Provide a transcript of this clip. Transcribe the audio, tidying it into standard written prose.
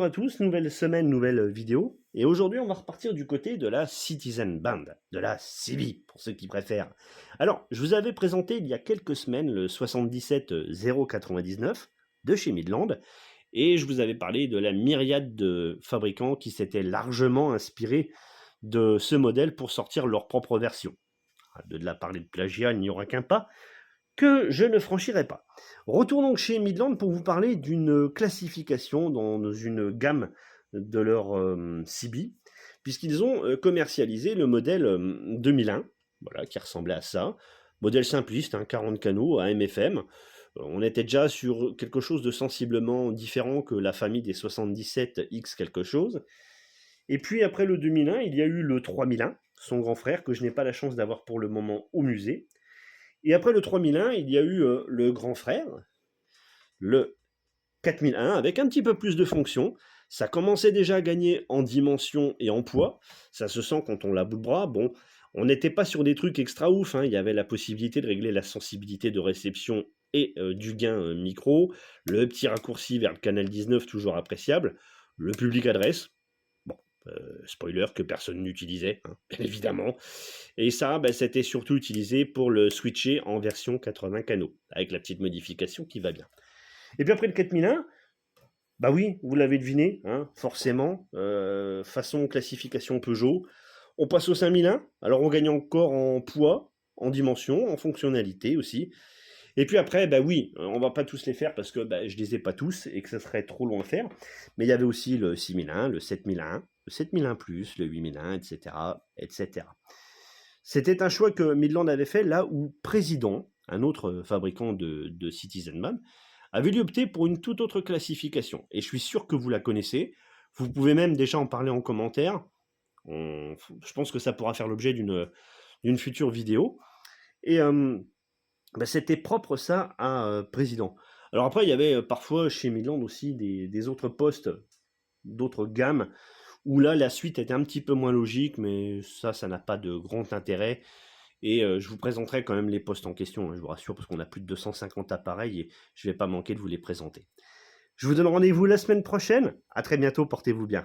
à tous, nouvelle semaine, nouvelle vidéo. Et aujourd'hui, on va repartir du côté de la Citizen Band, de la CB, pour ceux qui préfèrent. Alors, je vous avais présenté il y a quelques semaines le 77 099 de chez Midland, et je vous avais parlé de la myriade de fabricants qui s'étaient largement inspirés de ce modèle pour sortir leur propre version. De la parler de plagiat, il n'y aura qu'un pas que je ne franchirai pas. Retournons chez Midland pour vous parler d'une classification dans une gamme de leur CB, puisqu'ils ont commercialisé le modèle 2001, voilà, qui ressemblait à ça. Modèle simpliste, 40 canaux à MFM. On était déjà sur quelque chose de sensiblement différent que la famille des 77X quelque chose. Et puis après le 2001, il y a eu le 3001, son grand frère, que je n'ai pas la chance d'avoir pour le moment au musée. Et après le 3001, il y a eu le grand frère, le 4001, avec un petit peu plus de fonctions. Ça commençait déjà à gagner en dimension et en poids. Ça se sent quand on l'a bout de bras. Bon, on n'était pas sur des trucs extra ouf. Il y avait la possibilité de régler la sensibilité de réception et du gain micro. Le petit raccourci vers le canal 19, toujours appréciable. Le public adresse. Bon, spoiler que personne n'utilisait, bien évidemment. Et ça, c'était surtout utilisé pour le switcher en version 80 canaux, avec la petite modification qui va bien. Et puis après le 4001, bah oui, vous l'avez deviné, forcément, façon classification Peugeot. On passe au 5001, alors on gagne encore en poids, en dimension, en fonctionnalité aussi. Et puis après, bah oui, on va pas tous les faire parce que je les ai pas tous et que ça serait trop long à faire. Mais il y avait aussi le 6001, le 7001, le 7001+, le 8001, etc., etc. C'était un choix que Midland avait fait là où Président, un autre fabricant de Citizen Man, avait dû opter pour une toute autre classification. Et je suis sûr que vous la connaissez. Vous pouvez même déjà en parler en commentaire. Je pense que ça pourra faire l'objet d'une future vidéo. Et c'était propre ça à Président. Alors après, il y avait parfois chez Midland aussi des autres postes, d'autres gammes, où là, la suite était un petit peu moins logique, mais ça n'a pas de grand intérêt. Et je vous présenterai quand même les postes en question, je vous rassure, parce qu'on a plus de 250 appareils et je ne vais pas manquer de vous les présenter. Je vous donne rendez-vous la semaine prochaine. À très bientôt, portez-vous bien.